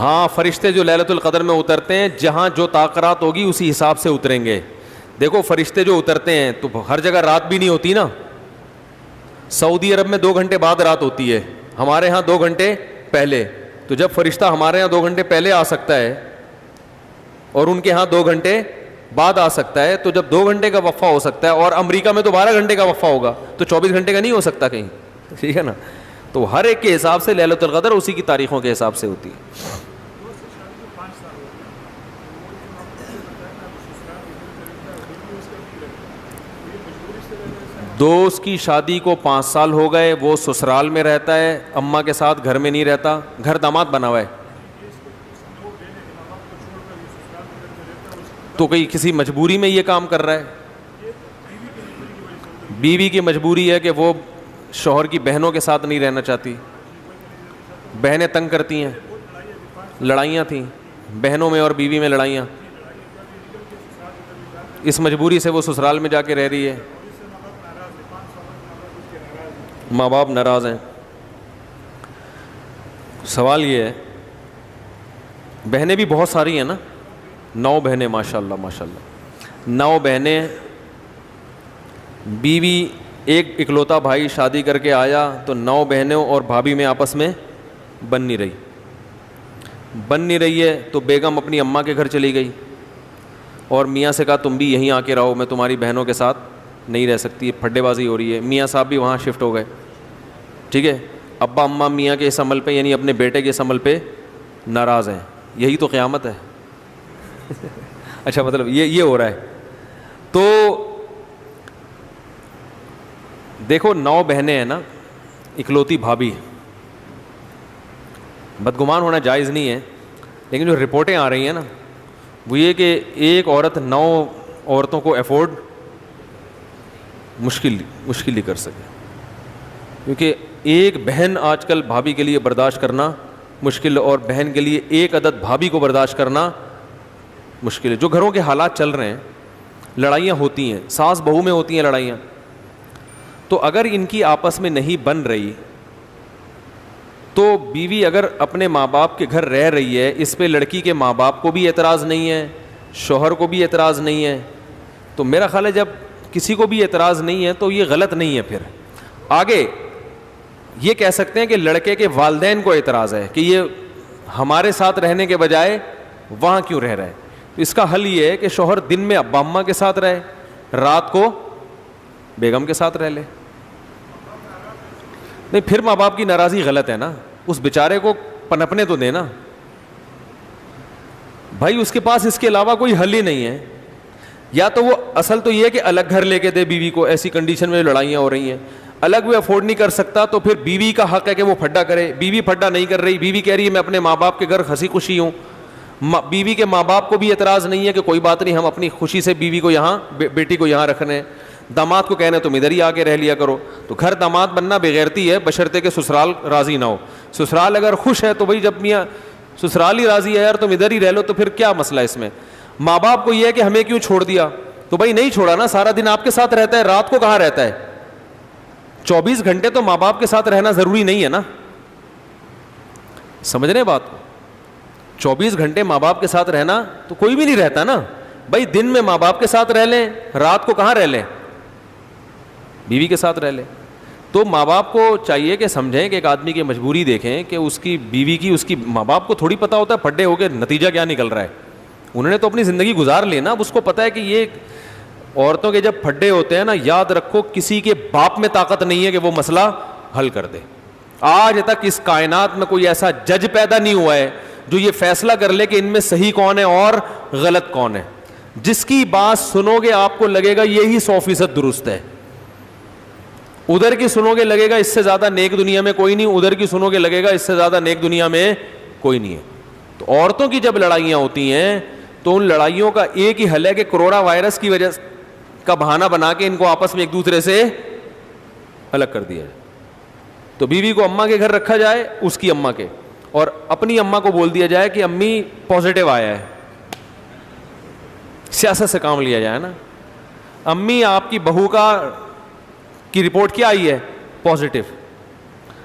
ہاں فرشتے جو لیلۃ القدر میں اترتے ہیں جہاں جو طاقت ہوگی اسی حساب سے اتریں گے. دیکھو فرشتے جو اترتے ہیں تو ہر جگہ رات بھی نہیں ہوتی نا. سعودی عرب میں 2 گھنٹے بعد رات ہوتی ہے, ہمارے ہاں 2 گھنٹے پہلے. تو جب فرشتہ ہمارے ہاں 2 گھنٹے پہلے آ سکتا ہے اور ان کے ہاں 2 گھنٹے بعد آ سکتا ہے, تو جب 2 گھنٹے کا وقفہ ہو سکتا ہے, اور امریکہ میں تو 12 گھنٹے کا وقفہ ہوگا, تو 24 گھنٹے کا نہیں ہو سکتا کہیں, ٹھیک ہے نا. تو ہر ایک کے حساب سے لیلۃ القدر اسی کی تاریخوں کے حساب سے ہوتی ہے. دوست کی شادی کو 5 سال ہو گئے, وہ سسرال میں رہتا ہے, اماں کے ساتھ گھر میں نہیں رہتا, گھر داماد بنا ہوا ہے, تو کہیں کسی مجبوری میں یہ کام کر رہا ہے. بیوی کی مجبوری ہے کہ وہ شوہر کی بہنوں کے ساتھ نہیں رہنا چاہتی, بہنیں تنگ کرتی ہیں, لڑائیاں تھیں بہنوں میں اور بیوی میں لڑائیاں, اس مجبوری سے وہ سسرال میں جا کے رہ رہی ہے, ماں باپ ناراض ہیں. سوال یہ ہے, بہنیں بھی بہت ساری ہیں نا, 9 بہنیں ماشاء اللہ ماشاء اللہ, 9 بہنیں, بیوی ایک اکلوتا بھائی شادی کر کے آیا تو 9 بہنوں اور بھابھی میں آپس میں بن نہیں رہی ہے, تو بیگم اپنی اماں کے گھر چلی گئی اور میاں سے کہا تم بھی یہیں آ کے رہو, میں تمہاری بہنوں کے ساتھ نہیں رہ سکتی, پھڈے بازی ہو رہی ہے. میاں صاحب بھی وہاں شفٹ ہو گئے, ٹھیک ہے. ابا اماں میاں کے اس عمل پہ یعنی اپنے بیٹے کے اس عمل پہ ناراض ہیں. یہی تو قیامت ہے. اچھا مطلب یہ ہو رہا ہے. تو دیکھو 9 بہنیں ہیں نا, اکلوتی بھابھی, بدگمان ہونا جائز نہیں ہے, لیکن جو رپورٹیں آ رہی ہیں نا وہ یہ کہ ایک عورت 9 عورتوں کو افورڈ مشکل ہی کر سکے, کیونکہ ایک بہن آج کل بھابھی کے لیے برداشت کرنا مشکل, اور بہن کے لیے ایک عدد بھابھی کو برداشت کرنا مشکل ہے. جو گھروں کے حالات چل رہے ہیں, لڑائیاں ہوتی ہیں, ساس بہو میں ہوتی ہیں لڑائیاں, تو اگر ان کی آپس میں نہیں بن رہی تو بیوی اگر اپنے ماں باپ کے گھر رہ رہی ہے, اس پہ لڑکی کے ماں باپ کو بھی اعتراض نہیں ہے, شوہر کو بھی اعتراض نہیں ہے, تو میرا خیال ہے جب کسی کو بھی اعتراض نہیں ہے تو یہ غلط نہیں ہے. پھر آگے یہ کہہ سکتے ہیں کہ لڑکے کے والدین کو اعتراض ہے کہ یہ ہمارے ساتھ رہنے کے بجائے وہاں کیوں رہ رہا ہے. تو اس کا حل یہ ہے کہ شوہر دن میں ابا اماں کے ساتھ رہے, رات کو بیگم کے ساتھ رہ لے. نہیں پھر ماں باپ کی ناراضی غلط ہے نا, اس بیچارے کو پنپنے تو دینا بھائی, اس کے پاس اس کے علاوہ کوئی حل ہی نہیں ہے. یا تو وہ اصل تو یہ ہے کہ الگ گھر لے کے دے بیوی کو, ایسی کنڈیشن میں لڑائیاں ہو رہی ہیں, الگ وہ افورڈ نہیں کر سکتا تو پھر بیوی کا حق ہے کہ وہ پھڈا کرے. بیوی پھڈا نہیں کر رہی, بیوی کہہ رہی ہے میں اپنے ماں باپ کے گھر ہنسی خوشی ہوں. بیوی کے ماں باپ کو بھی اعتراض نہیں ہے کہ کوئی بات نہیں, ہم اپنی خوشی سے بیوی کو یہاں, بیٹی کو یہاں رکھنے. داماد کو کہنا تم ادھر ہی آ کے رہ لیا کرو. تو گھر داماد بننا بغیرتی ہے بشرطے کہ سسرال راضی نہ ہو. سسرال اگر خوش ہے تو بھائی جب میاں سسرال ہی راضی ہے یار تم ادھر ہی رہ لو, تو پھر کیا مسئلہ ہے اس میں. ماں باپ کو یہ ہے کہ ہمیں کیوں چھوڑ دیا, تو بھائی نہیں چھوڑا نا, سارا دن آپ کے ساتھ رہتا ہے, رات کو کہاں رہتا ہے. 24 گھنٹے تو ماں باپ کے ساتھ رہنا ضروری نہیں ہے نا, سمجھ رہے ہیں بات کو. 24 گھنٹے ماں باپ کے ساتھ رہنا تو کوئی بھی نہیں رہتا نا بھائی. دن میں ماں باپ کے ساتھ رہ لیں, رات کو کہاں رہ لیں, بیوی کے ساتھ رہ لیں. تو ماں باپ کو چاہیے کہ سمجھیں کہ ایک آدمی کی مجبوری دیکھیں کہ اس کی بیوی کی, اس کی ماں باپ کو تھوڑی پتہ ہوتا ہے پھڈے ہو کے نتیجہ کیا نکل رہا ہے. انہوں نے تو اپنی زندگی گزار لی نا, اب اس کو پتہ ہے کہ یہ عورتوں کے جب پھڈے ہوتے ہیں نا, یاد رکھو کسی کے باپ میں طاقت نہیں ہے کہ وہ مسئلہ حل کر دے. آج تک اس کائنات میں کوئی ایسا جج پیدا نہیں ہوا ہے جو یہ فیصلہ کر لے کہ ان میں صحیح کون ہے اور غلط کون ہے. جس کی بات سنو گے آپ کو لگے گا یہی 100% درست ہے, ادھر کی سنو گے لگے گا اس سے زیادہ نیک دنیا میں کوئی نہیں, ادھر کی سنو گے لگے گا اس سے زیادہ نیک دنیا میں کوئی نہیں ہے. تو عورتوں کی جب لڑائیاں ہوتی ہیں تو ان لڑائیوں کا ایک ہی حل ہے کہ کورونا وائرس کی وجہ کا بہانہ بنا کے ان کو آپس میں ایک دوسرے سے الگ کر دیا جائے. تو بیوی کو اماں کے گھر رکھا جائے, اس کی اماں کے, اور اپنی اماں کو بول دیا جائے کہ امی پازیٹیو آیا ہے, سیاست سے کام لیا جائے نا. امی آپ کی بہو کی رپورٹ کیا آئی ہے, پازیٹیو,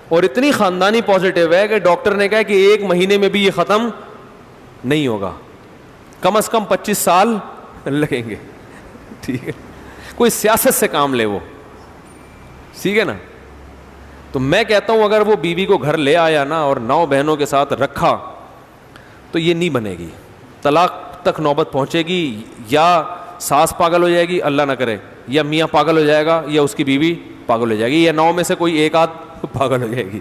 اور اتنی خاندانی پازیٹیو ہے کہ ڈاکٹر نے کہا کہ 1 مہینے میں بھی یہ ختم نہیں ہوگا, کم از کم 25 سال لگیں گے. ٹھیک ہے, کوئی سیاست سے کام لے وہ, ٹھیک ہے نا. تو میں کہتا ہوں اگر وہ بیوی کو گھر لے آیا نا اور 9 بہنوں کے ساتھ رکھا تو یہ نہیں بنے گی, طلاق تک نوبت پہنچے گی, یا ساس پاگل ہو جائے گی اللہ نہ کرے, یا میاں پاگل ہو جائے گا, یا اس کی بیوی پاگل ہو جائے گی, یا 9 میں سے کوئی ایک آدھ پاگل ہو جائے گی.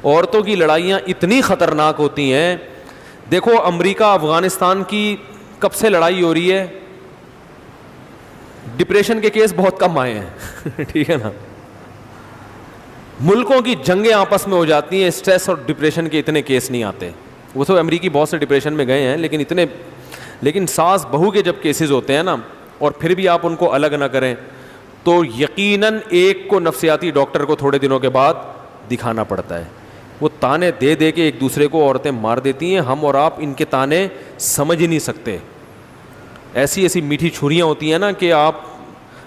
عورتوں کی لڑائیاں اتنی خطرناک ہوتی ہیں. دیکھو امریکہ افغانستان کی کب سے لڑائی ہو رہی ہے, ڈپریشن کے کیس بہت کم آئے ہیں. ٹھیک ہے نا, ملکوں کی جنگیں آپس میں ہو جاتی ہیں, اسٹریس اور ڈپریشن کے اتنے کیس نہیں آتے. وہ تو امریکی بہت سے ڈپریشن میں گئے ہیں لیکن ساس بہو کے جب کیسز ہوتے ہیں نا, اور پھر بھی آپ ان کو الگ نہ کریں تو یقیناً ایک کو نفسیاتی ڈاکٹر کو تھوڑے دنوں کے بعد دکھانا پڑتا ہے. وہ تانے دے دے کے ایک دوسرے کو عورتیں مار دیتی ہیں. ہم اور آپ ان کے تانے سمجھ ہی نہیں سکتے. ایسی ایسی میٹھی چھریاں ہوتی ہیں نا کہ آپ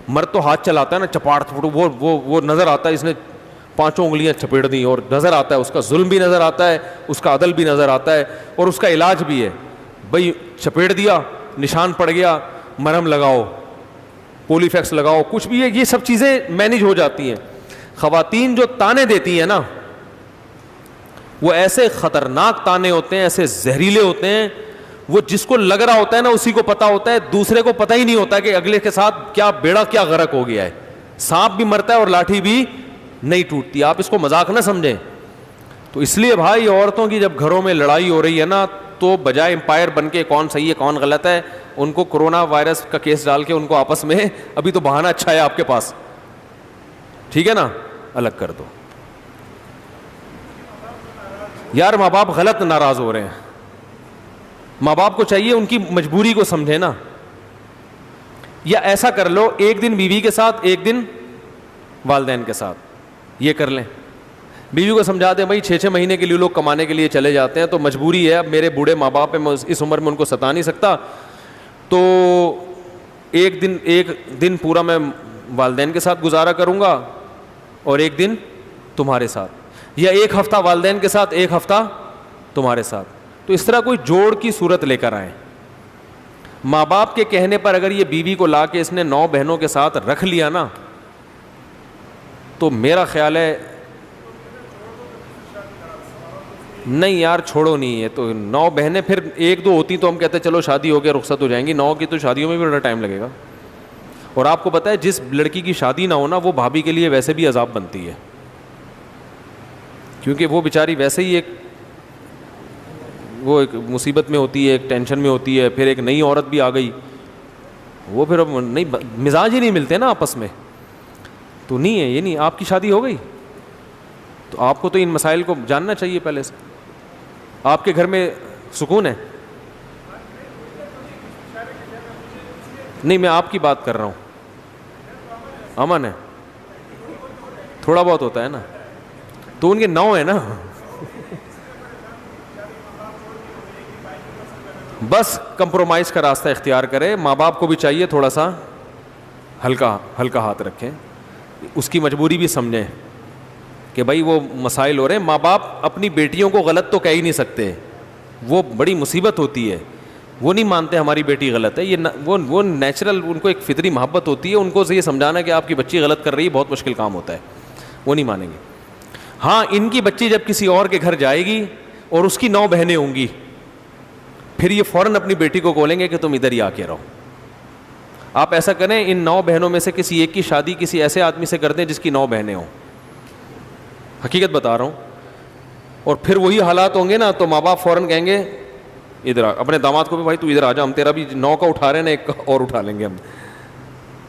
مرد تو ہاتھ چلاتا ہے نا, چپاڑ وہ نظر آتا ہے اس نے 5 انگلیاں چپیڑ دیں, اور نظر آتا ہے اس کا ظلم بھی نظر آتا ہے, اس کا عدل بھی نظر آتا ہے, اور اس کا علاج بھی ہے. بھائی چپیڑ دیا, نشان پڑ گیا, مرہم لگاؤ, پولی فیکس لگاؤ, کچھ بھی ہے, یہ سب چیزیں مینیج ہو جاتی ہیں. خواتین جو تانے دیتی ہیں نا وہ ایسے خطرناک تانے ہوتے ہیں, ایسے زہریلے ہوتے ہیں, وہ جس کو لگ رہا ہوتا ہے نا اسی کو پتا ہوتا ہے, دوسرے کو پتہ ہی نہیں ہوتا کہ اگلے کے ساتھ کیا بیڑا کیا غرق ہو گیا ہے. سانپ بھی مرتا ہے اور لاٹھی بھی نہیں ٹوٹتی. آپ اس کو مذاق نہ سمجھیں. تو اس لیے بھائی عورتوں کی جب گھروں میں لڑائی ہو رہی ہے نا تو بجائے امپائر بن کے کون صحیح ہے کون غلط ہے, ان کو کرونا وائرس کا کیس ڈال کے ان کو آپس میں, ابھی تو بہانہ اچھا ہے آپ کے پاس, ٹھیک ہے نا, الگ کر دو. یار ماں باپ غلط ناراض ہو رہے ہیں, ماں باپ کو چاہیے ان کی مجبوری کو سمجھے نا. یا ایسا کر لو, ایک دن بیوی کے ساتھ ایک دن والدین کے ساتھ, یہ کر لیں. بیوی کو سمجھا دیں بھائی 6 مہینے کے لیے لوگ کمانے کے لیے چلے جاتے ہیں تو مجبوری ہے, اب میرے بوڑھے ماں باپ ہیں, میں اس عمر میں ان کو ستا نہیں سکتا, تو ایک دن پورا میں والدین کے ساتھ گزارا کروں گا اور ایک دن تمہارے ساتھ, یا ایک ہفتہ والدین کے ساتھ ایک ہفتہ تمہارے ساتھ. تو اس طرح کوئی جوڑ کی صورت لے کر آئیں. ماں باپ کے کہنے پر اگر یہ بیوی کو لا کے اس نے 9 بہنوں کے ساتھ رکھ لیا نا تو میرا خیال ہے نہیں یار چھوڑو نہیں ہے. تو 9 بہنیں پھر 1-2 ہوتی تو ہم کہتے چلو شادی ہو کے رخصت ہو جائیں گی, 9 کی تو شادیوں میں بھی بڑا ٹائم لگے گا. اور آپ کو پتہ ہے جس لڑکی کی شادی نہ ہونا وہ بھابھی کے لیے ویسے بھی عذاب بنتی ہے, کیونکہ وہ بیچاری ویسے ہی ایک مصیبت میں ہوتی ہے, ایک ٹینشن میں ہوتی ہے, پھر ایک نئی عورت بھی آ گئی, وہ پھر اب نہیں مزاج ہی نہیں ملتے نا آپس میں. تو نہیں ہے یہ نہیں, آپ کی شادی ہو گئی تو آپ کو تو ان مسائل کو جاننا چاہیے پہلے سے. آپ کے گھر میں سکون ہے؟ نہیں میں آپ کی بات کر رہا ہوں, امن ہے, تھوڑا بہت ہوتا ہے نا, تو ان کے 9 ہے نا. بس کمپرومائز کا راستہ اختیار کرے. ماں باپ کو بھی چاہیے تھوڑا سا ہلکا ہاتھ رکھیں, اس کی مجبوری بھی سمجھیں کہ بھائی وہ مسائل ہو رہے ہیں. ماں باپ اپنی بیٹیوں کو غلط تو کہہ ہی نہیں سکتے, وہ بڑی مصیبت ہوتی ہے. وہ نہیں مانتے ہماری بیٹی غلط ہے, یہ وہ نیچرل, ان کو ایک فطری محبت ہوتی ہے. ان کو یہ سمجھانا کہ آپ کی بچی غلط کر رہی ہے بہت مشکل کام ہوتا ہے, وہ نہیں مانیں گے. ہاں ان کی بچی جب کسی اور کے گھر جائے گی اور اس کی 9 بہنیں ہوں گی, پھر یہ فوراً اپنی بیٹی کو بولیں گے کہ تم ادھر ہی آ کے رہو. آپ ایسا کریں, ان 9 بہنوں میں سے کسی ایک کی شادی کسی ایسے آدمی سے کر دیں جس کی 9 بہنیں ہوں. حقیقت بتا رہا ہوں. اور پھر وہی حالات ہوں گے نا تو ماں باپ فوراً کہیں گے ادھر آ, اپنے داماد کو بھی بھائی تو ادھر آ جا, ہم تیرا بھی 9 کا اٹھا رہے ہیں نا, ایک اور اٹھا لیں گے ہم.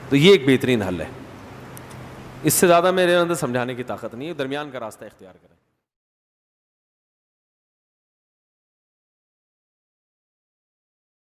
تو یہ ایک بہترین حل ہے. اس سے زیادہ میرے اندر سمجھانے کی طاقت نہیں ہے, درمیان کا راستہ اختیار کریں.